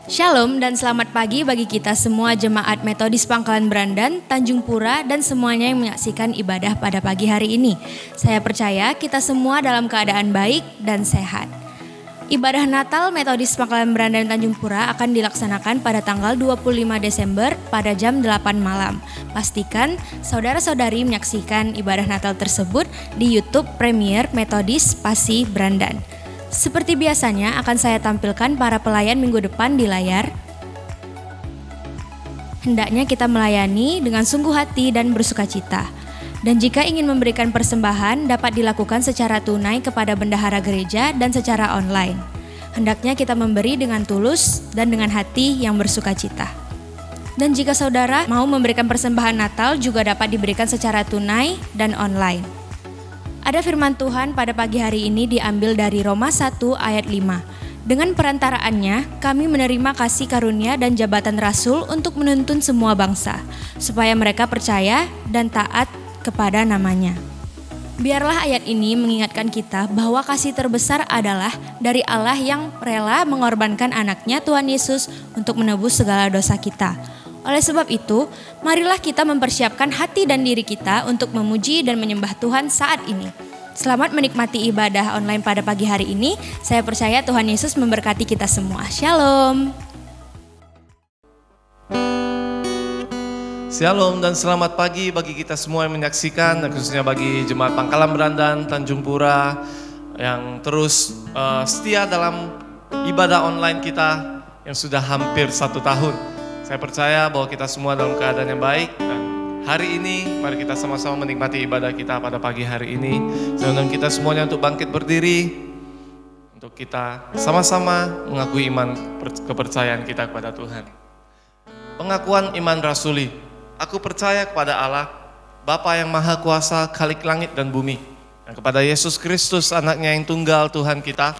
Shalom dan selamat pagi bagi kita semua jemaat Metodis Pangkalan Brandan, Tanjung Pura, dan semuanya yang menyaksikan ibadah pada pagi hari ini. Saya percaya kita semua dalam keadaan baik dan sehat. Ibadah Natal Metodis Pangkalan Brandan Tanjung Pura akan dilaksanakan pada tanggal 25 Desember pada jam 8 malam. Pastikan saudara-saudari menyaksikan ibadah Natal tersebut di YouTube Premier Metodis Pasi Brandan. Seperti biasanya akan saya tampilkan para pelayan minggu depan di layar. Hendaknya kita melayani dengan sungguh hati dan bersukacita. Dan jika ingin memberikan persembahan dapat dilakukan secara tunai kepada bendahara gereja dan secara online. Hendaknya kita memberi dengan tulus dan dengan hati yang bersukacita. Dan jika saudara mau memberikan persembahan Natal juga dapat diberikan secara tunai dan online. Ada firman Tuhan pada pagi hari ini diambil dari Roma 1 ayat 5. Dengan perantaraannya, kami menerima kasih karunia dan jabatan rasul untuk menuntun semua bangsa, supaya mereka percaya dan taat kepada namanya. Biarlah ayat ini mengingatkan kita bahwa kasih terbesar adalah dari Allah yang rela mengorbankan anaknya Tuhan Yesus untuk menebus segala dosa kita. Oleh sebab itu, marilah kita mempersiapkan hati dan diri kita untuk memuji dan menyembah Tuhan saat ini. Selamat menikmati ibadah online pada pagi hari ini. Saya percaya Tuhan Yesus memberkati kita semua. Shalom. Shalom dan selamat pagi bagi kita semua yang menyaksikan, dan khususnya bagi Jemaat Pangkalan Brandan, Tanjung Pura yang terus setia dalam ibadah online kita yang sudah hampir 1 tahun. Saya percaya bahwa kita semua dalam keadaan yang baik, dan hari ini mari kita sama-sama menikmati ibadah kita pada pagi hari ini. Saya undang kita semuanya untuk bangkit berdiri, untuk kita sama-sama mengakui iman kepercayaan kita kepada Tuhan. Pengakuan iman rasuli. Aku percaya kepada Allah, Bapa yang Maha Kuasa, Khalik langit dan bumi, dan kepada Yesus Kristus, anaknya yang tunggal Tuhan kita,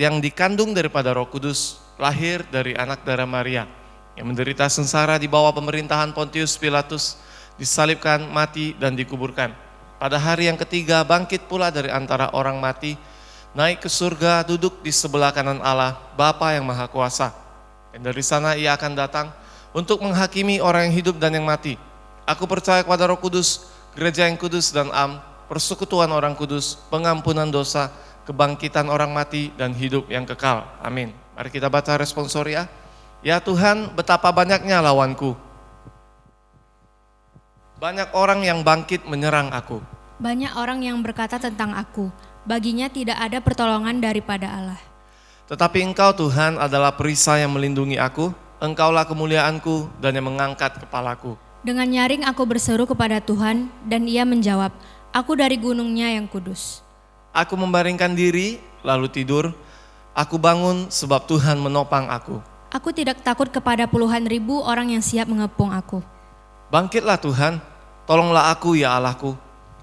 yang dikandung daripada Roh Kudus, lahir dari anak darah Maria, yang menderita sengsara di bawah pemerintahan Pontius Pilatus, disalibkan, mati, dan dikuburkan. Pada hari yang ketiga bangkit pula dari antara orang mati, naik ke surga, duduk di sebelah kanan Allah, Bapa yang Maha Kuasa. Dan dari sana ia akan datang untuk menghakimi orang yang hidup dan yang mati. Aku percaya kepada Roh Kudus, gereja yang kudus dan am, persekutuan orang kudus, pengampunan dosa, kebangkitan orang mati, dan hidup yang kekal. Amin. Mari kita baca responsoria. Ya Tuhan, betapa banyaknya lawanku. Banyak orang yang bangkit menyerang aku. Banyak orang yang berkata tentang aku, baginya tidak ada pertolongan daripada Allah. Tetapi Engkau Tuhan adalah perisai yang melindungi aku. Engkaulah kemuliaanku dan yang mengangkat kepalaku. Dengan nyaring aku berseru kepada Tuhan dan Ia menjawab, aku dari gunungnya yang kudus. Aku membaringkan diri lalu tidur. Aku bangun sebab Tuhan menopang aku. Aku tidak takut kepada puluhan ribu orang yang siap mengepung aku. Bangkitlah Tuhan, tolonglah aku ya Allahku.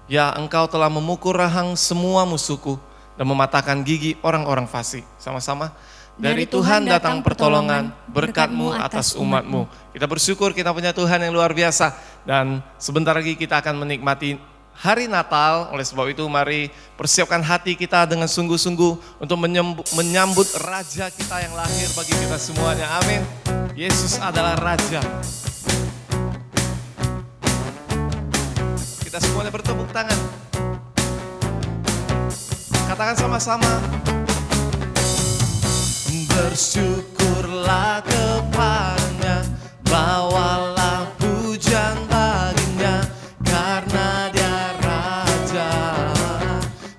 Ya Engkau telah memukul rahang semua musuhku dan mematahkan gigi orang-orang fasik. Sama-sama. Dari Tuhan datang pertolongan, berkat-Mu atas umat-Mu. Kita bersyukur kita punya Tuhan yang luar biasa. Dan sebentar lagi kita akan menikmati hari Natal. Oleh sebab itu mari persiapkan hati kita dengan sungguh-sungguh untuk menyambut Raja kita yang lahir bagi kita semuanya. Amin. Yesus adalah Raja. Kita semuanya bertepuk tangan. Katakan sama-sama. Bersyukurlah kepadanya, bawalah pujian baginya, karena Dia Raja,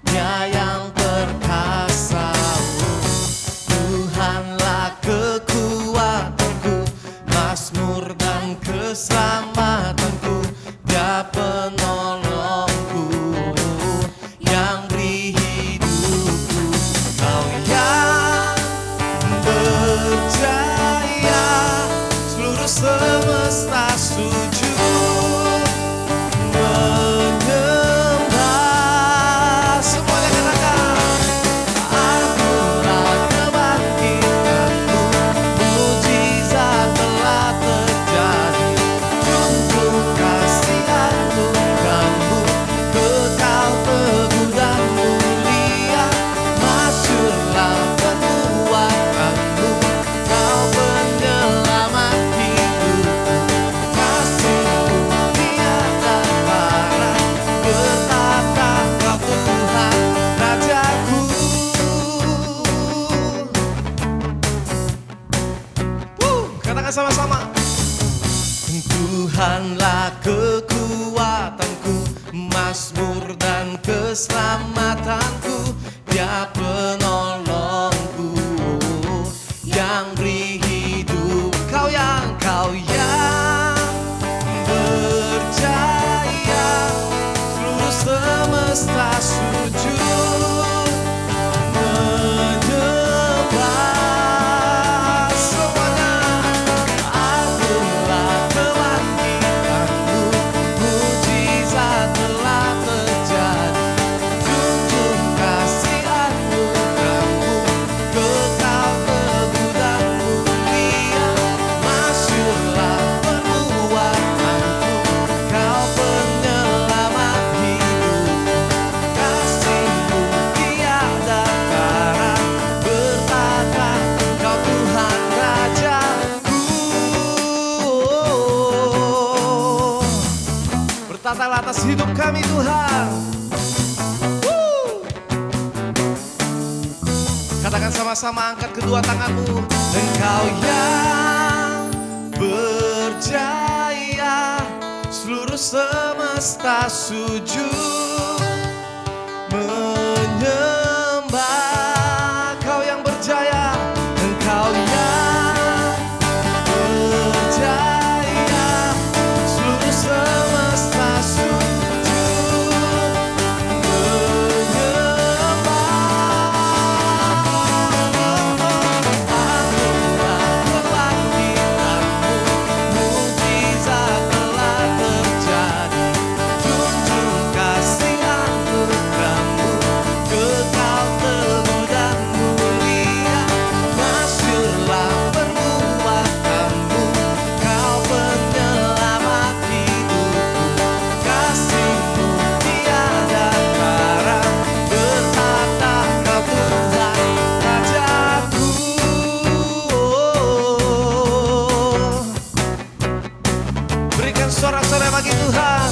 Dia yang perkasa. Tuhanlah kekuatanku, mazmur dan keselamatanku, Dia penolongku yang beri hidupku. Kau yang sama-sama. Tuhanlah kekuatanku, mazmur dan keselamatanku, Dia penolongku yang beri hidup. Kau yang berjaya, seluruh semesta sujud menyembah. Semuanya akulah kebangkitanmu, mujizat telah terjadi, junjung kasih anugerahmu, kekal teguh dan mulia, masyurlah perbuatanku, kau penyelamat hidup, kasihmu tiada tara, bertata kau Tuhan Rajaku. Bertatalah atas hidup kami Tuhan. Katakan sama-sama, angkat kedua tanganmu. Engkau yang berjaya, seluruh semesta sujud menyembah. Kau yang berjaya, engkau yang berjaya, seluruh semesta sujud menyembah. Akulah kebangkitanmu, mujizat telah terjadi, junjung kasih anugerahmu, kekal teguh dan mulia, masyurlah perbuatanmu, kau penyelamat hidupku, kasihmu tiada tara, bertata kau Tuhan Rajaku. Berikan sorak-sorai bagi Tuhan.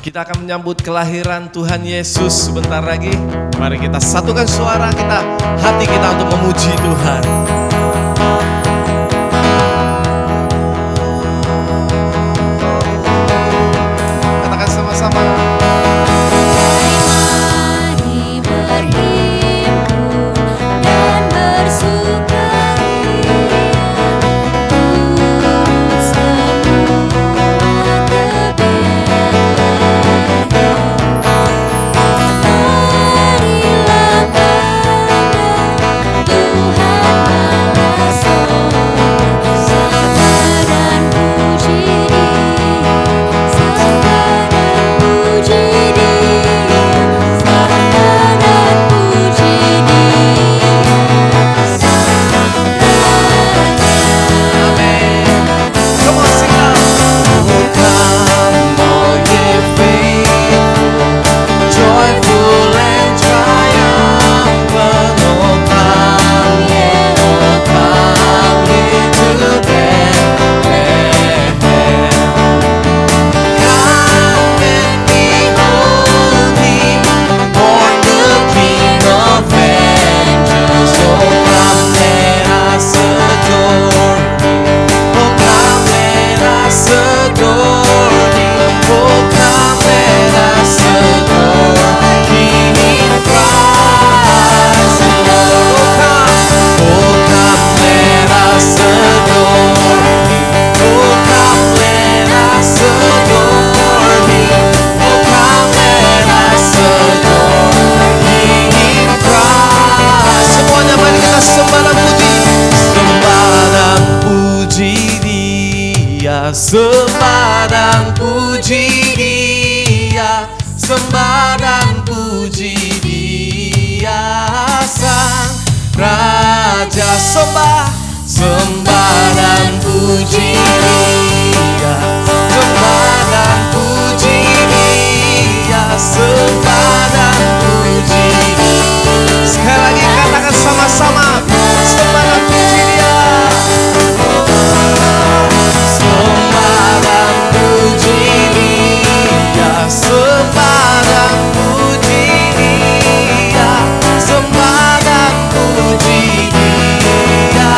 Kita akan menyambut kelahiran Tuhan Yesus sebentar lagi. Mari kita satukan suara kita, hati kita untuk memuji Tuhan. Katakan sama-sama. Mari berhimpun dan bersukaria, turut semua ke Betlehem. Marilah pandang Tuhan maha sembah, sembah dan puji Dia, sembah dan puji Dia, sembah dan puji Dia, Sang Raja. Amen. Come on, sing out. Oh, come, all ye faithful, joyful and triumphant. Oh, come into Bethlehem. Come and behold Thee, born the King of Angels. Oh, come, let us adore Thee. Oh, come, let us adore Thee. Oh, come, let us adore King in Christ. Oh, come, let us adore Thee. Oh, come, let us adore Thee. Oh, come, let us adore King in Christ. Semuanya mari kita sembah dan puji. Sembah dan puji Dia, sembah dan puji Dia, sembah dan puji Dia, Sang Raja. Sembah dan puji Dia, sembah dan puji Dia, sembah dan puji Dia. Sekali lagi katakan sama-sama, sembah dan puji Dia. Sembah dan puji Dia, sembah dan puji Dia, sembah dan puji Dia.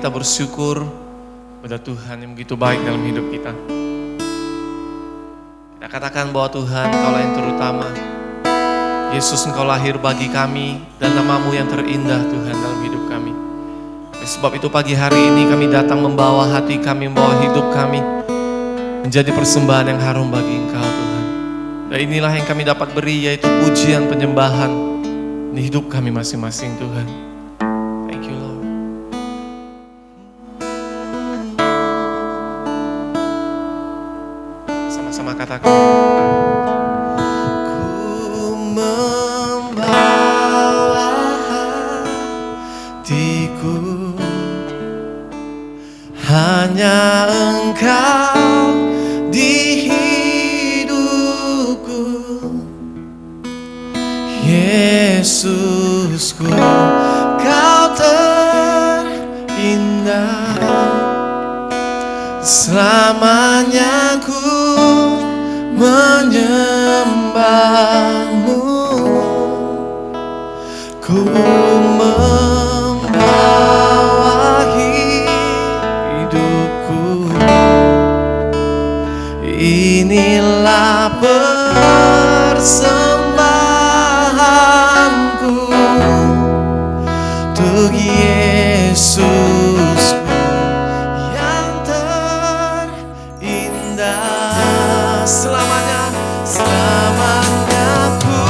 kita bersyukur pada Tuhan yang begitu baik dalam hidup kita. Kita katakan bahwa Tuhan, Engkaulah yang terutama. Yesus, Engkau lahir bagi kami dan nama-Mu yang terindah Tuhan dalam hidup kami. Oleh sebab itu pagi hari ini kami datang membawa hati kami, membawa hidup kami menjadi persembahan yang harum bagi Engkau Tuhan. Dan inilah yang kami dapat beri, yaitu pujian penyembahan di hidup kami masing-masing Tuhan. Thank you Lord. Sama-sama katakan. Ku membawa hatiku, hanya Engkau di hidupku, Yesusku, Kau terindah. Selamanya ku menyembah-Mu, ku membawa hidupku. Inilah persembahanku untuk Yesusku yang terindah. Selamanya, selamanya ku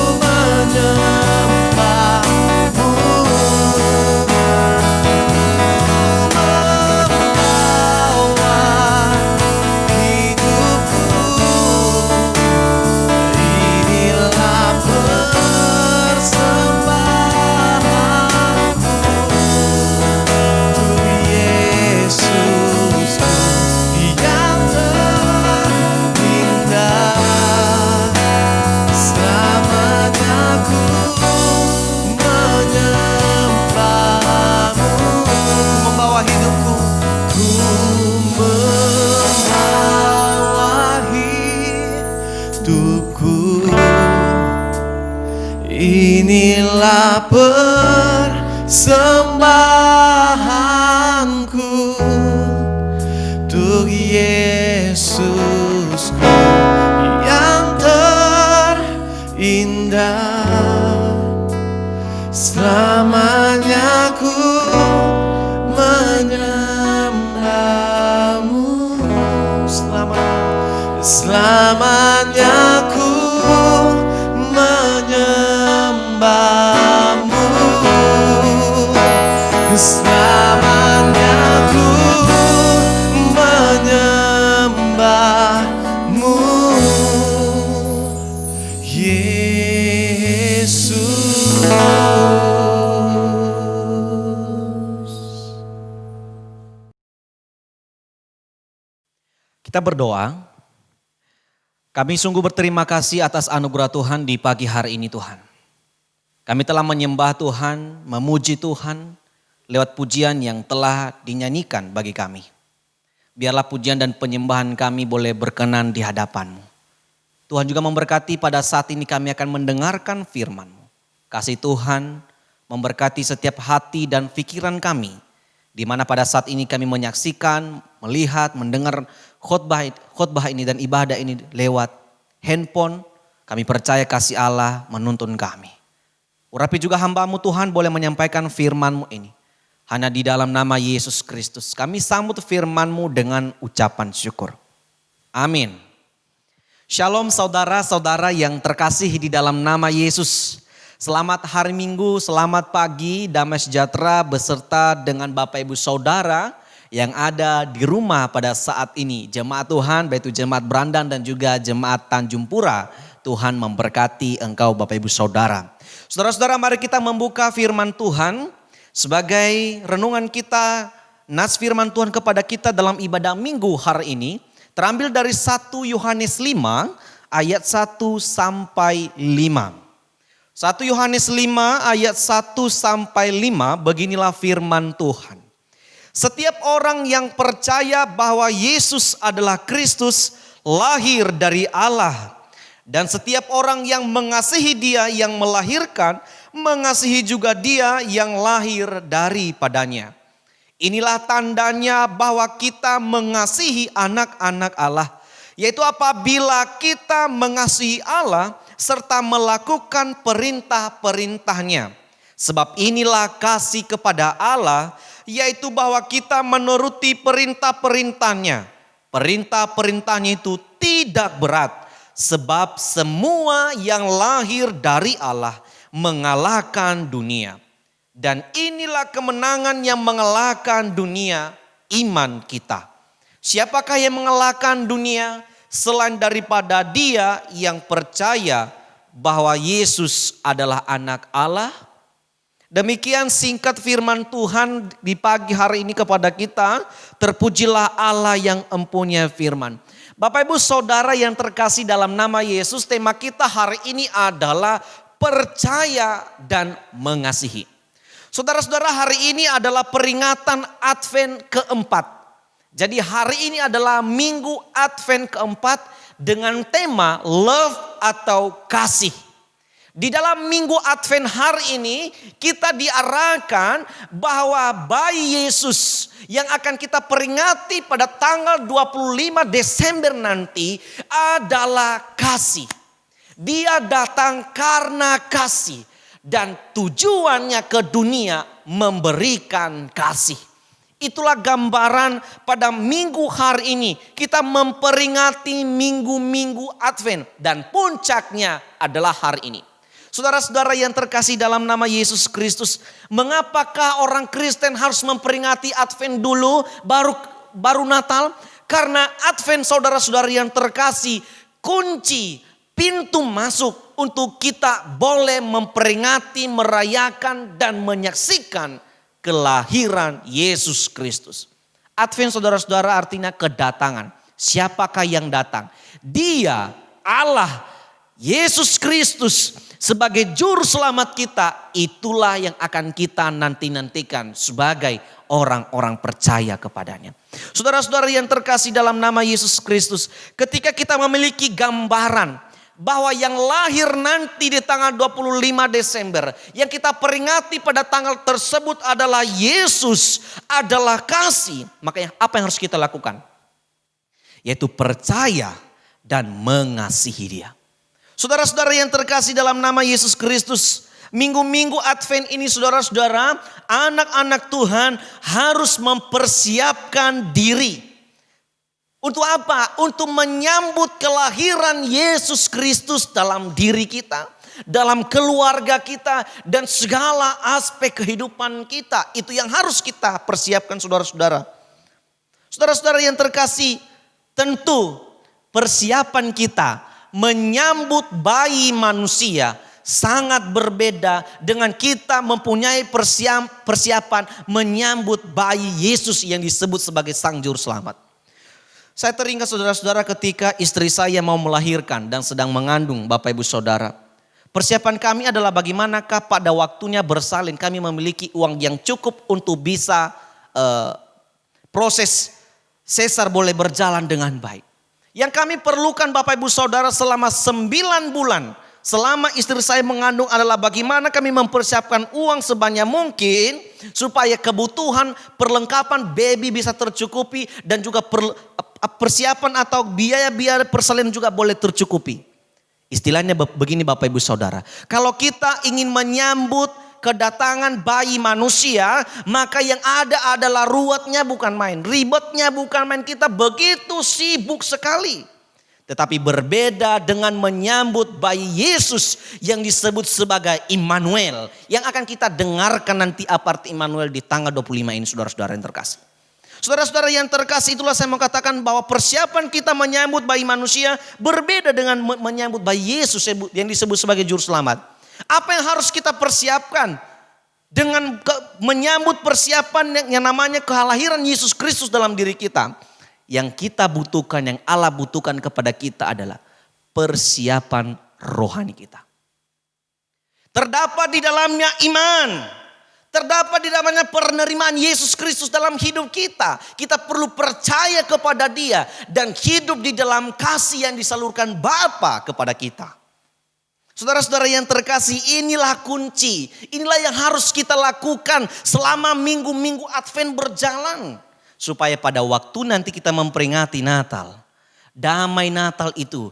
menyembah-Mu, inilah persembahanku untuk Yesusku yang terindah. Selamanya ku menyembah-Mu, selamanya ku menyembah-Mu, selamanya ku menyembah-Mu, Yesus. Kita berdoa. Kami sungguh berterima kasih atas anugerah Tuhan di pagi hari ini Tuhan. Kami telah menyembah Tuhan, memuji Tuhan lewat pujian yang telah dinyanyikan bagi kami. Biarlah pujian dan penyembahan kami boleh berkenan di hadapan-Mu. Tuhan juga memberkati pada saat ini kami akan mendengarkan firman-Mu. Kasih Tuhan memberkati setiap hati dan pikiran kami. Di mana pada saat ini kami menyaksikan, melihat, mendengar khotbah ini dan ibadah ini lewat handphone. Kami percaya kasih Allah menuntun kami. Urapi juga hamba-Mu Tuhan boleh menyampaikan firman-Mu ini. Hanya di dalam nama Yesus Kristus kami sambut firman-Mu dengan ucapan syukur. Amin. Shalom saudara-saudara yang terkasih di dalam nama Yesus. Selamat hari Minggu, selamat pagi, damai sejahtera beserta dengan Bapak Ibu Saudara yang ada di rumah pada saat ini. Jemaat Tuhan, baik itu jemaat Brandan dan juga jemaat Tanjung Pura. Tuhan memberkati engkau Bapak Ibu Saudara. Saudara-saudara, mari kita membuka firman Tuhan sebagai renungan kita, nas firman Tuhan kepada kita dalam ibadah minggu hari ini. Terambil dari 1 Yohanes 5 ayat 1 sampai 5. 1 Yohanes 5 ayat 1 sampai 5, beginilah firman Tuhan. Setiap orang yang percaya bahwa Yesus adalah Kristus lahir dari Allah. Dan setiap orang yang mengasihi Dia yang melahirkan, mengasihi juga Dia yang lahir daripadanya. Inilah tandanya bahwa kita mengasihi anak-anak Allah, yaitu apabila kita mengasihi Allah serta melakukan perintah-perintahnya. Sebab inilah kasih kepada Allah, yaitu bahwa kita menuruti perintah-perintahnya. Perintah-perintahnya itu tidak berat, sebab semua yang lahir dari Allah mengalahkan dunia. Dan inilah kemenangan yang mengalahkan dunia, iman kita. Siapakah yang mengalahkan dunia selain daripada dia yang percaya bahwa Yesus adalah anak Allah? Demikian singkat firman Tuhan di pagi hari ini kepada kita. Terpujilah Allah yang empunya firman. Bapak Ibu Saudara yang terkasih dalam nama Yesus, tema kita hari ini adalah percaya dan mengasihi. Saudara-saudara, hari ini adalah peringatan Advent keempat. Jadi hari ini adalah minggu Advent keempat dengan tema love atau kasih. Di dalam minggu Advent hari ini kita diarahkan bahwa bayi Yesus yang akan kita peringati pada tanggal 25 Desember nanti adalah kasih. Dia datang karena kasih dan tujuannya ke dunia memberikan kasih. Itulah gambaran pada minggu hari ini. Kita memperingati minggu-minggu Advent dan puncaknya adalah hari ini. Saudara-saudara yang terkasih dalam nama Yesus Kristus, mengapakah orang Kristen harus memperingati Advent dulu baru Natal? Karena Advent, saudara-saudara yang terkasih, kunci pintu masuk untuk kita boleh memperingati, merayakan dan menyaksikan kelahiran Yesus Kristus. Advent, saudara-saudara, artinya kedatangan. Siapakah yang datang? Dia, Allah, Yesus Kristus sebagai juru selamat kita, itulah yang akan kita nantikan sebagai orang-orang percaya kepadanya. Saudara-saudara yang terkasih dalam nama Yesus Kristus, ketika kita memiliki gambaran bahwa yang lahir nanti di tanggal 25 Desember, yang kita peringati pada tanggal tersebut adalah Yesus, adalah kasih, makanya apa yang harus kita lakukan? Yaitu percaya dan mengasihi Dia. Saudara-saudara yang terkasih dalam nama Yesus Kristus, minggu-minggu Advent ini saudara-saudara, anak-anak Tuhan harus mempersiapkan diri. Untuk apa? Untuk menyambut kelahiran Yesus Kristus dalam diri kita, dalam keluarga kita, dan segala aspek kehidupan kita. Itu yang harus kita persiapkan saudara-saudara. Saudara-saudara yang terkasih, tentu persiapan kita menyambut bayi manusia sangat berbeda dengan kita mempunyai persiapan menyambut bayi Yesus yang disebut sebagai Sang Juru Selamat. Saya teringat saudara-saudara ketika istri saya mau melahirkan dan sedang mengandung, Bapak Ibu Saudara. Persiapan kami adalah bagaimanakah pada waktunya bersalin kami memiliki uang yang cukup untuk bisa proses sesar boleh berjalan dengan baik. Yang kami perlukan Bapak Ibu Saudara selama 9 bulan, selama istri saya mengandung adalah bagaimana kami mempersiapkan uang sebanyak mungkin supaya kebutuhan perlengkapan baby bisa tercukupi dan juga persiapan atau biaya-biaya persalinan juga boleh tercukupi. Istilahnya begini Bapak Ibu Saudara, kalau kita ingin menyambut kedatangan bayi manusia, maka yang ada adalah ruwetnya bukan main, ribetnya bukan main. Kita begitu sibuk sekali. Tetapi berbeda dengan menyambut bayi Yesus yang disebut sebagai Immanuel, yang akan kita dengarkan nanti apa arti Immanuel di tanggal 25 ini, saudara-saudara yang terkasih. Saudara-saudara yang terkasih, itulah saya mau katakan bahwa persiapan kita menyambut bayi manusia berbeda dengan menyambut bayi Yesus yang disebut sebagai Juru Selamat. Apa yang harus kita persiapkan? Dengan menyambut persiapan yang namanya kelahiran Yesus Kristus dalam diri kita. Yang kita butuhkan, yang Allah butuhkan kepada kita adalah persiapan rohani kita. Terdapat di dalamnya iman. Terdapat di dalamnya penerimaan Yesus Kristus dalam hidup kita. Kita perlu percaya kepada Dia dan hidup di dalam kasih yang disalurkan Bapa kepada kita. Saudara-saudara yang terkasih, inilah kunci. Inilah yang harus kita lakukan selama minggu-minggu Advent berjalan. Supaya pada waktu nanti kita memperingati Natal, damai Natal itu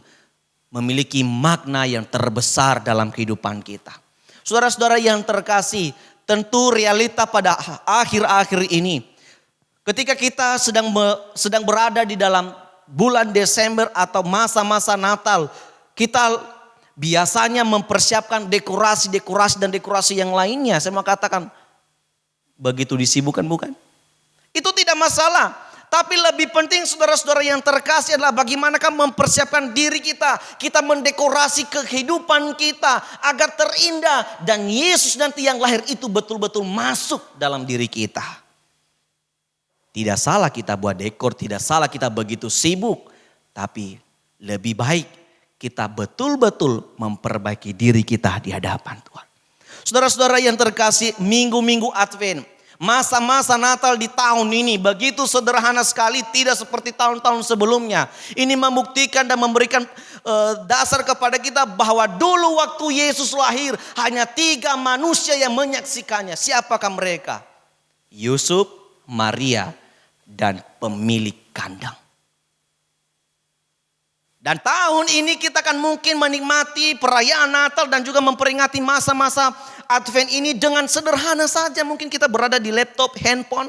memiliki makna yang terbesar dalam kehidupan kita. Saudara-saudara yang terkasih, tentu realita pada akhir-akhir ini, ketika kita sedang berada di dalam bulan Desember atau masa-masa Natal, kita biasanya mempersiapkan dekorasi dan dekorasi yang lainnya. Saya mau katakan, begitu disibukkan bukan? Itu tidak masalah. Tapi lebih penting saudara-saudara yang terkasih adalah bagaimanakah mempersiapkan diri kita. Kita mendekorasi kehidupan kita agar terindah. Dan Yesus nanti yang lahir itu betul-betul masuk dalam diri kita. Tidak salah kita buat dekor, tidak salah kita begitu sibuk. Tapi lebih baik kita betul-betul memperbaiki diri kita di hadapan Tuhan. Saudara-saudara yang terkasih, minggu-minggu Advent, masa-masa Natal di tahun ini begitu sederhana sekali, tidak seperti tahun-tahun sebelumnya. Ini membuktikan dan memberikan dasar kepada kita bahwa dulu waktu Yesus lahir hanya 3 manusia yang menyaksikannya. Siapakah mereka? Yusuf, Maria, dan pemilik kandang. Dan tahun ini kita akan mungkin menikmati perayaan Natal dan juga memperingati masa-masa Advent ini dengan sederhana saja. Mungkin kita berada di laptop, handphone.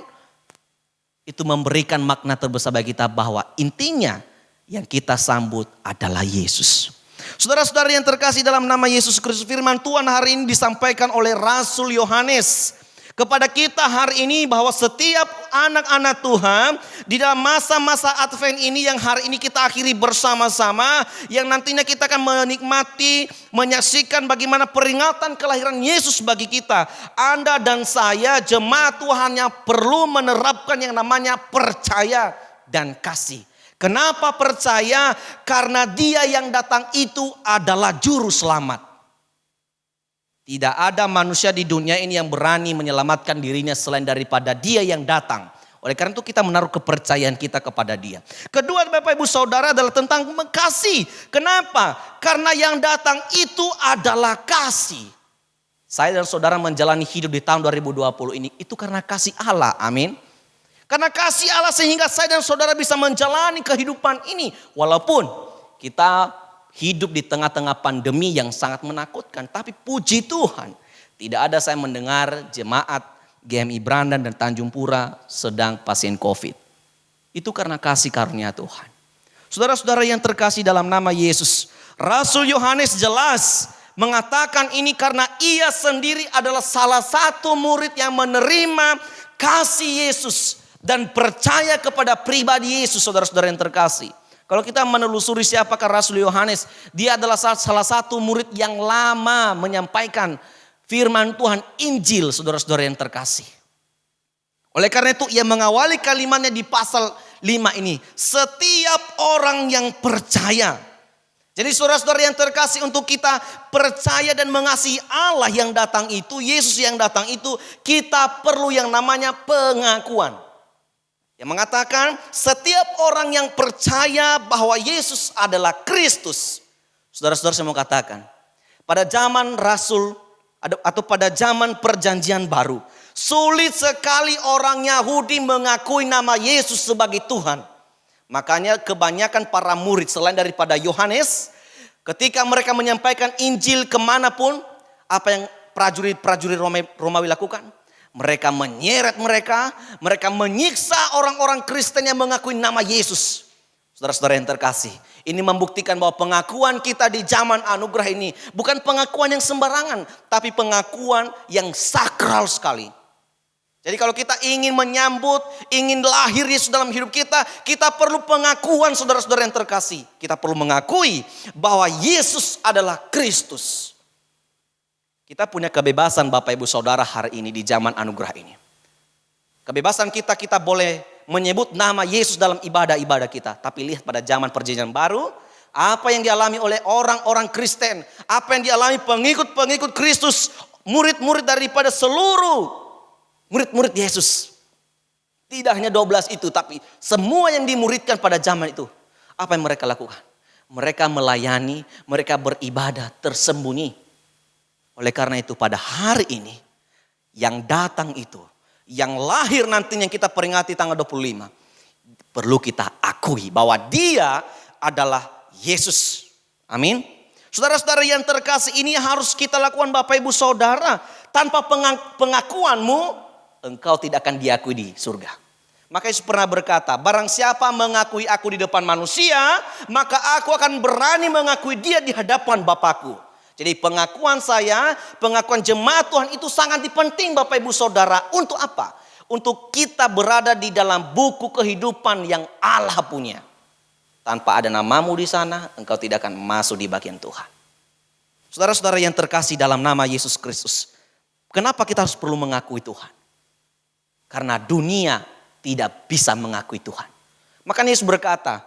Itu memberikan makna terbesar bagi kita bahwa intinya yang kita sambut adalah Yesus. Saudara-saudara yang terkasih dalam nama Yesus Kristus, firman Tuhan hari ini disampaikan oleh Rasul Yohanes kepada kita hari ini bahwa setiap anak-anak Tuhan di dalam masa-masa Advent ini yang hari ini kita akhiri bersama-sama, yang nantinya kita akan menikmati, menyaksikan bagaimana peringatan kelahiran Yesus bagi kita. Anda dan saya jemaat Tuhan yang perlu menerapkan yang namanya percaya dan kasih. Kenapa percaya? Karena Dia yang datang itu adalah juru selamat. Tidak ada manusia di dunia ini yang berani menyelamatkan dirinya selain daripada Dia yang datang. Oleh karena itu kita menaruh kepercayaan kita kepada Dia. Kedua Bapak Ibu Saudara adalah tentang kasih. Kenapa? Karena yang datang itu adalah kasih. Saya dan saudara menjalani hidup di tahun 2020 ini itu karena kasih Allah. Amin. Karena kasih Allah sehingga saya dan saudara bisa menjalani kehidupan ini. Walaupun kita hidup di tengah-tengah pandemi yang sangat menakutkan. Tapi puji Tuhan, tidak ada saya mendengar jemaat GMI Brandan dan Tanjung Pura sedang pasien COVID. Itu karena kasih karunia Tuhan. Saudara-saudara yang terkasih dalam nama Yesus, Rasul Yohanes jelas mengatakan ini karena ia sendiri adalah salah satu murid yang menerima kasih Yesus dan percaya kepada pribadi Yesus. Saudara-saudara yang terkasih, kalau kita menelusuri siapakah Rasul Yohanes, dia adalah salah satu murid yang lama menyampaikan firman Tuhan, Injil, saudara-saudara yang terkasih. Oleh karena itu ia mengawali kalimatnya di pasal 5 ini, setiap orang yang percaya. Jadi saudara-saudara yang terkasih, untuk kita percaya dan mengasihi Allah yang datang itu, Yesus yang datang itu, kita perlu yang namanya pengakuan. Yang mengatakan setiap orang yang percaya bahwa Yesus adalah Kristus. Saudara-saudara saya mau katakan, pada zaman Rasul atau pada zaman perjanjian baru, sulit sekali orang Yahudi mengakui nama Yesus sebagai Tuhan. Makanya kebanyakan para murid selain daripada Yohanes, ketika mereka menyampaikan Injil kemanapun, apa yang prajurit Romawi lakukan? Mereka menyeret mereka menyiksa orang-orang Kristen yang mengakui nama Yesus. Saudara-saudara yang terkasih, ini membuktikan bahwa pengakuan kita di zaman anugerah ini bukan pengakuan yang sembarangan, tapi pengakuan yang sakral sekali. Jadi kalau kita ingin menyambut, ingin lahir Yesus dalam hidup kita, kita perlu pengakuan saudara-saudara yang terkasih. Kita perlu mengakui bahwa Yesus adalah Kristus. Kita punya kebebasan Bapak Ibu Saudara hari ini di zaman anugerah ini. Kebebasan kita boleh menyebut nama Yesus dalam ibadah-ibadah kita. Tapi lihat pada zaman perjanjian baru, apa yang dialami oleh orang-orang Kristen, apa yang dialami pengikut-pengikut Kristus, murid-murid daripada seluruh murid-murid Yesus. Tidak hanya 12 itu, tapi semua yang dimuridkan pada zaman itu. Apa yang mereka lakukan? Mereka melayani, mereka beribadah tersembunyi. Oleh karena itu pada hari ini, yang datang itu, yang lahir nantinya kita peringati tanggal 25. Perlu kita akui bahwa dia adalah Yesus. Amin. Saudara-saudara yang terkasih, ini harus kita lakukan Bapak Ibu Saudara. Tanpa pengakuanmu, engkau tidak akan diakui di surga. Maka Yesus pernah berkata, barang siapa mengakui aku di depan manusia, maka aku akan berani mengakui dia di hadapan Bapakku. Jadi pengakuan saya, pengakuan jemaat Tuhan itu sangat penting Bapak Ibu Saudara. Untuk apa? Untuk kita berada di dalam buku kehidupan yang Allah punya. Tanpa ada namamu di sana, engkau tidak akan masuk di bagian Tuhan. Saudara-saudara yang terkasih dalam nama Yesus Kristus. Kenapa kita harus perlu mengakui Tuhan? Karena dunia tidak bisa mengakui Tuhan. Makanya Yesus berkata,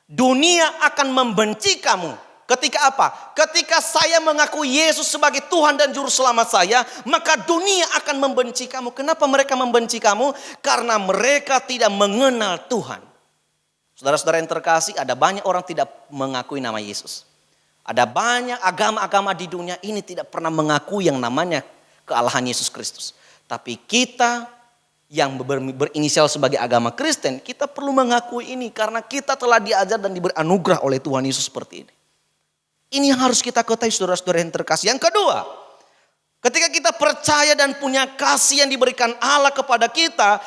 dunia akan membenci kamu. Ketika apa? Ketika saya mengakui Yesus sebagai Tuhan dan Juru Selamat saya, maka dunia akan membenci kamu. Kenapa mereka membenci kamu? Karena mereka tidak mengenal Tuhan. Saudara-saudara yang terkasih, ada banyak orang tidak mengakui nama Yesus. Ada banyak agama-agama di dunia ini tidak pernah mengakui yang namanya kealahan Yesus Kristus. Tapi kita yang berinisial sebagai agama Kristen, kita perlu mengakui ini karena kita telah diajar dan diberi anugerah oleh Tuhan Yesus seperti ini. Ini yang harus kita ketahui saudara-saudara yang terkasih. Yang kedua, ketika kita percaya dan punya kasih yang diberikan Allah kepada kita,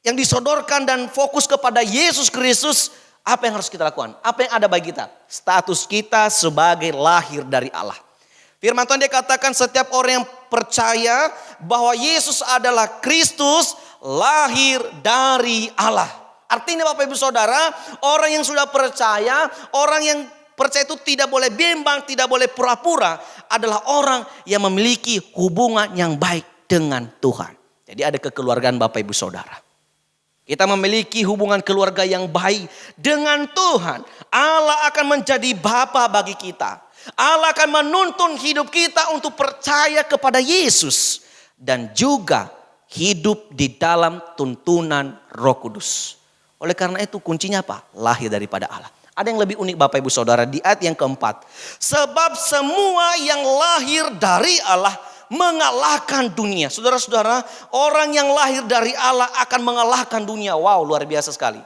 yang disodorkan dan fokus kepada Yesus Kristus, apa yang harus kita lakukan? Apa yang ada bagi kita? Status kita sebagai lahir dari Allah. Firman Tuhan dia katakan setiap orang yang percaya bahwa Yesus adalah Kristus, lahir dari Allah. Artinya Bapak Ibu Saudara, orang yang sudah percaya, orang yang percaya itu tidak boleh bimbang, tidak boleh pura-pura. Adalah orang yang memiliki hubungan yang baik dengan Tuhan. Jadi ada kekeluargaan Bapak Ibu Saudara. Kita memiliki hubungan keluarga yang baik dengan Tuhan. Allah akan menjadi Bapa bagi kita. Allah akan menuntun hidup kita untuk percaya kepada Yesus. Dan juga hidup di dalam tuntunan Roh Kudus. Oleh karena itu kuncinya apa? Lahir daripada Allah. Ada yang lebih unik Bapak Ibu Saudara di ayat yang keempat. Sebab semua yang lahir dari Allah mengalahkan dunia. Saudara-saudara, orang yang lahir dari Allah akan mengalahkan dunia. Wow, luar biasa sekali.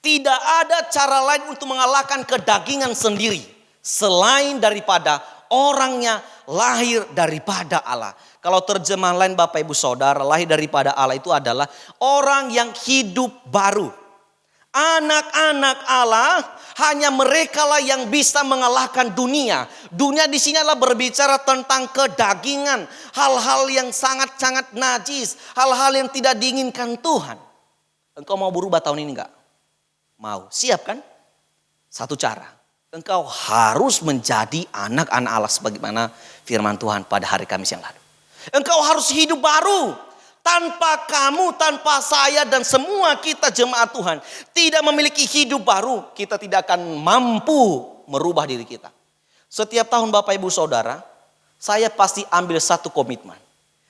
Tidak ada cara lain untuk mengalahkan kedagingan sendiri. Selain daripada orangnya lahir daripada Allah. Kalau terjemahan lain Bapak Ibu Saudara, lahir daripada Allah itu adalah orang yang hidup baru. Anak-anak Allah hanya merekalah yang bisa mengalahkan dunia. Dunia di sini adalah berbicara tentang kedagingan, hal-hal yang sangat-sangat najis, hal-hal yang tidak diinginkan Tuhan. Engkau mau berubah tahun ini enggak? Mau. Siap kan? Satu cara. Engkau harus menjadi anak-anak Allah sebagaimana firman Tuhan pada hari Kamis yang lalu. Engkau harus hidup baru. Tanpa kamu, tanpa saya dan semua kita jemaat Tuhan tidak memiliki hidup baru, kita tidak akan mampu merubah diri kita. Setiap tahun Bapak Ibu Saudara, saya pasti ambil satu komitmen.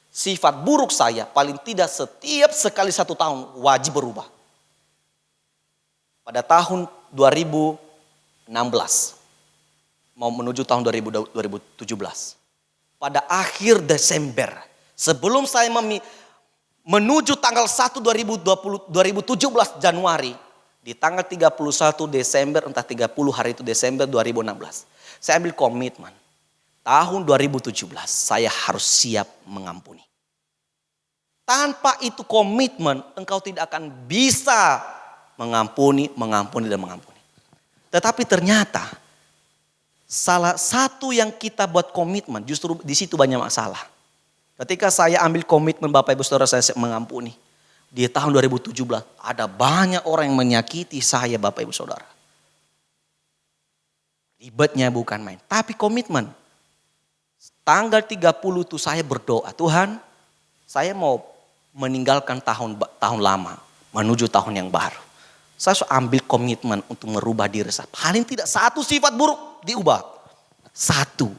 Sifat buruk saya paling tidak setiap sekali 1 tahun wajib berubah. Pada tahun 2016, mau menuju tahun 2017. Pada akhir Desember, sebelum saya menuju tanggal 1 2017 Januari. Di tanggal 31 Desember, entah 30 hari itu Desember 2016. Saya ambil komitmen. Tahun 2017 saya harus siap mengampuni. Tanpa itu komitmen engkau tidak akan bisa mengampuni. Tetapi ternyata salah satu yang kita buat komitmen justru di situ banyak masalah. Ketika saya ambil komitmen Bapak Ibu Saudara saya mengampuni. Di tahun 2017 ada banyak orang yang menyakiti saya Bapak Ibu Saudara. Ribetnya bukan main. Tapi komitmen. Tanggal 30 itu saya berdoa, Tuhan saya mau meninggalkan tahun lama menuju tahun yang baru. Saya harus ambil komitmen untuk merubah diri saya. Paling tidak satu sifat buruk diubah. Satu.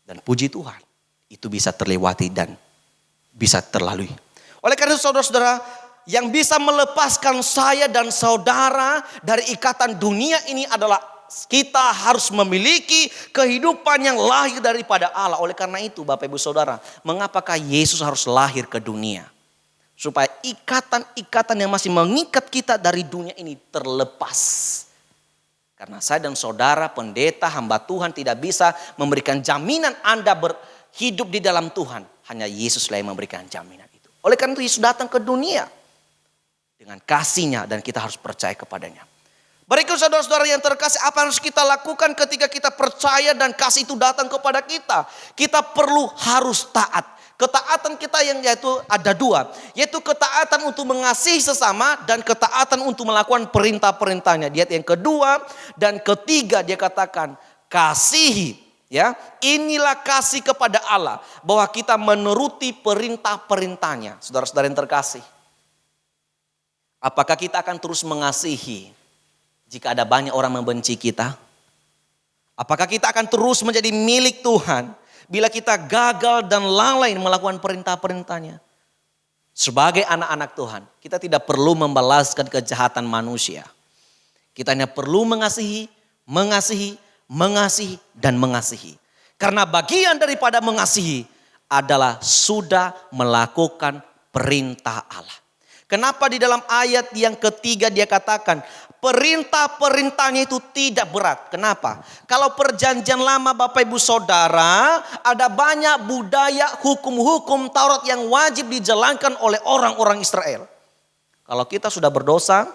Dan puji Tuhan, itu bisa terlewati dan bisa terlalui. Oleh karena itu saudara-saudara, yang bisa melepaskan saya dan saudara dari ikatan dunia ini adalah kita harus memiliki kehidupan yang lahir daripada Allah. Oleh karena itu Bapak Ibu Saudara, mengapakah Yesus harus lahir ke dunia? Supaya ikatan-ikatan yang masih mengikat kita dari dunia ini terlepas. Karena saya dan saudara, pendeta, hamba Tuhan tidak bisa memberikan jaminan Anda berhidup di dalam Tuhan. Hanya Yesuslah yang memberikan jaminan itu. Oleh karena itu Yesus datang ke dunia dengan kasih-Nya dan kita harus percaya kepadanya. Berikut saudara-saudara yang terkasih, apa yang harus kita lakukan ketika kita percaya dan kasih itu datang kepada kita? Kita harus taat. Ketaatan kita yang yaitu ada dua, yaitu ketaatan untuk mengasihi sesama dan ketaatan untuk melakukan perintah-perintahnya. Di ayat yang kedua dan ketiga dia katakan kasihi, ya. Inilah kasih kepada Allah, bahwa kita menuruti perintah-perintahnya. Saudara-saudara yang terkasih, apakah kita akan terus mengasihi jika ada banyak orang membenci kita? Apakah kita akan terus menjadi milik Tuhan bila kita gagal dan lalai melakukan perintah-perintahnya? Sebagai anak-anak Tuhan, kita tidak perlu membalaskan kejahatan manusia. Kita hanya perlu mengasihi, dan mengasihi. Karena bagian daripada mengasihi adalah sudah melakukan perintah Allah. Kenapa di dalam ayat yang ketiga dia katakan perintah-perintahnya itu tidak berat. Kenapa? Kalau perjanjian lama Bapak Ibu Saudara, ada banyak budaya hukum-hukum Taurat yang wajib dijalankan oleh orang-orang Israel. Kalau kita sudah berdosa,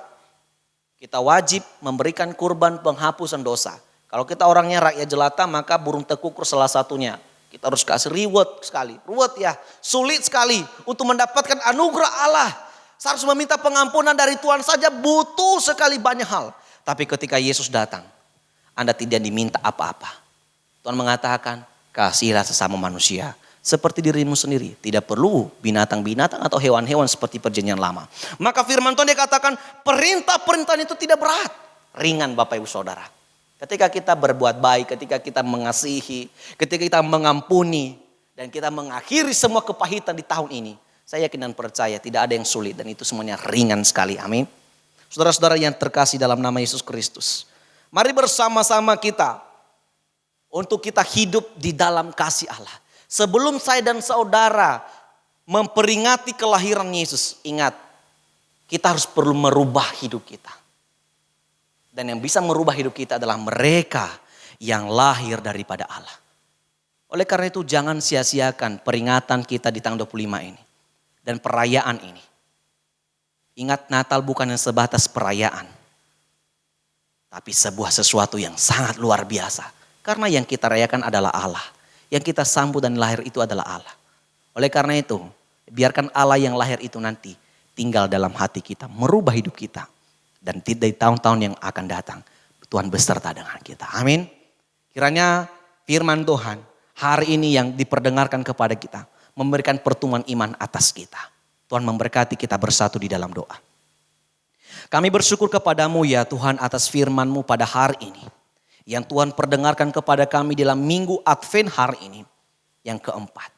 kita wajib memberikan kurban penghapusan dosa. Kalau kita orangnya rakyat jelata, maka burung tekukur salah satunya. Kita harus kasih reward sekali. Reward ya, sulit sekali untuk mendapatkan anugerah Allah. Saya harus meminta pengampunan dari Tuhan saja butuh sekali banyak hal. Tapi ketika Yesus datang, Anda tidak diminta apa-apa. Tuhan mengatakan, kasihilah sesama manusia seperti dirimu sendiri. Tidak perlu binatang-binatang atau hewan-hewan seperti perjanjian lama. Maka firman Tuhan dia katakan, perintah-perintah itu tidak berat. Ringan Bapak Ibu Saudara. Ketika kita berbuat baik, ketika kita mengasihi, ketika kita mengampuni, dan kita mengakhiri semua kepahitan di tahun ini. Saya yakin dan percaya tidak ada yang sulit dan itu semuanya ringan sekali. Amin. Saudara-saudara yang terkasih dalam nama Yesus Kristus. Mari bersama-sama kita untuk kita hidup di dalam kasih Allah. Sebelum saya dan saudara memperingati kelahiran Yesus, ingat kita harus perlu merubah hidup kita. Dan yang bisa merubah hidup kita adalah mereka yang lahir daripada Allah. Oleh karena itu jangan sia-siakan peringatan kita di tanggal 25 ini. Dan perayaan ini. Ingat, Natal bukan yang sebatas perayaan. Tapi sebuah sesuatu yang sangat luar biasa. Karena yang kita rayakan adalah Allah. Yang kita sambut dan lahir itu adalah Allah. Oleh karena itu, biarkan Allah yang lahir itu nanti tinggal dalam hati kita. Merubah hidup kita. Dan di tahun-tahun yang akan datang, Tuhan beserta dengan kita. Amin. Kiranya firman Tuhan hari ini yang diperdengarkan kepada kita memberikan pertumbuhan iman atas kita. Tuhan memberkati kita bersatu di dalam doa. Kami bersyukur kepadamu ya Tuhan atas firman-Mu pada hari ini. Yang Tuhan perdengarkan kepada kami dalam minggu Advent hari ini. Yang keempat.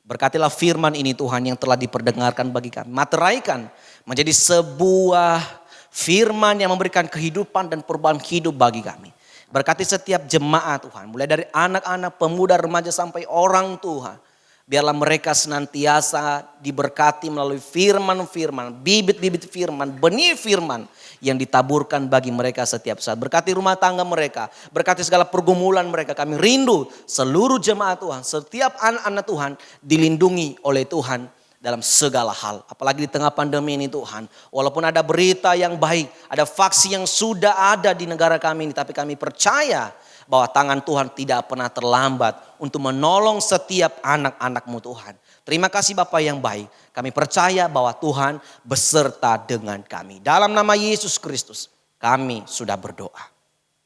Berkatilah firman ini Tuhan yang telah diperdengarkan bagi kami. Materaikan menjadi sebuah firman yang memberikan kehidupan dan perubahan hidup bagi kami. Berkati setiap jemaat Tuhan. Mulai dari anak-anak, pemuda, remaja sampai orang Tuhan. Biarlah mereka senantiasa diberkati melalui firman-firman, bibit-bibit firman, benih firman yang ditaburkan bagi mereka setiap saat. Berkati rumah tangga mereka, berkati segala pergumulan mereka. Kami rindu seluruh jemaat Tuhan, setiap anak-anak Tuhan dilindungi oleh Tuhan dalam segala hal. Apalagi di tengah pandemi ini Tuhan. Walaupun ada berita yang baik, ada vaksin yang sudah ada di negara kami ini. Tapi kami percaya bahwa tangan Tuhan tidak pernah terlambat untuk menolong setiap anak-anak-Mu Tuhan. Terima kasih Bapa yang baik. Kami percaya bahwa Tuhan beserta dengan kami. Dalam nama Yesus Kristus kami sudah berdoa.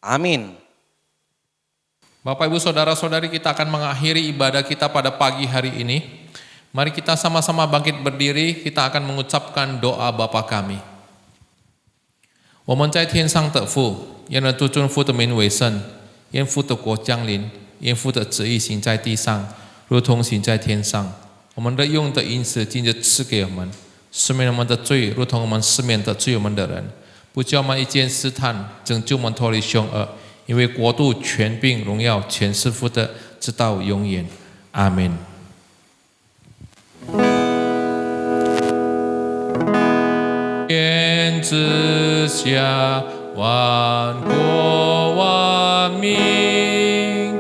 Amin. Bapak, Ibu, Saudara-saudari, kita akan mengakhiri ibadah kita pada pagi hari ini. Mari kita sama-sama bangkit berdiri, kita akan mengucapkan doa Bapa kami. 我们在天上的父，愿人尊父的名为圣，愿父的国降临，愿父的旨意行在地上，如同行在天上。我们的用的饮食今日赐给我们，赦免我们的罪，如同我们赦免的罪我们的人，不叫我们一见试探，拯救我们脱离凶恶。因为国度、权柄、荣耀，全是父的，直到永远。阿门。天之下，万国万民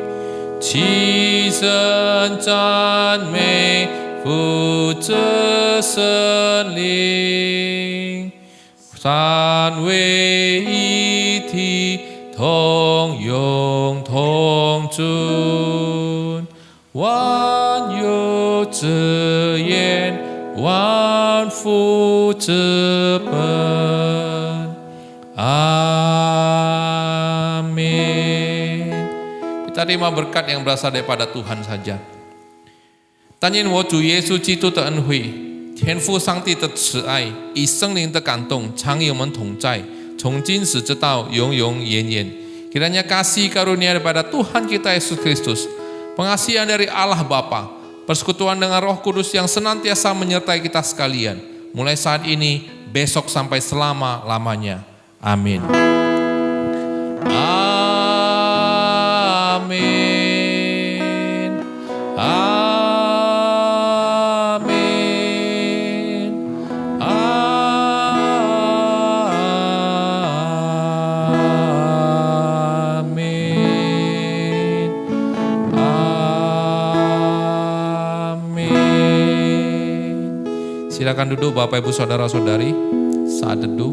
齐声赞美父子圣灵，三位一体。同用同尊，万有之源，万福之本。Amin. Kita terima berkat yang berasal daripada Tuhan saja. 但愿我主耶稣基督的恩惠，天父上帝的慈爱，以圣灵的感动，常与我们同在。从今时直到永永远远. Kiranya kasih karunia daripada Tuhan kita Yesus Kristus, pengasihan dari Allah Bapa, persekutuan dengan Roh Kudus yang senantiasa menyertai kita sekalian, mulai saat ini, besok sampai selama-lamanya. Amin. Amin. Amin. Silakan duduk Bapak Ibu Saudara-saudari, saat teduh.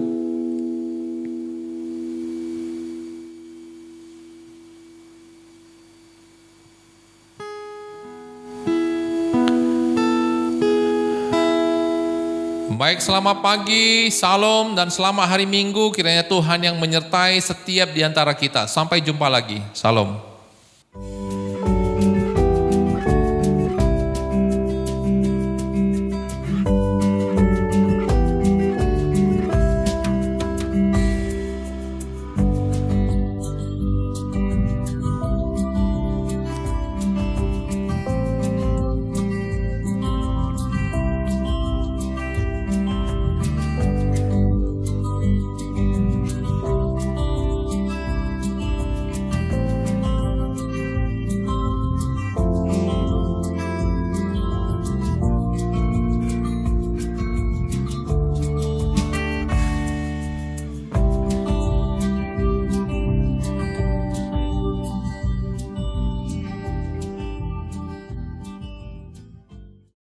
Baik, selamat pagi, salam, dan selamat hari Minggu. Kiranya Tuhan yang menyertai setiap di antara kita. Sampai jumpa lagi. Salam.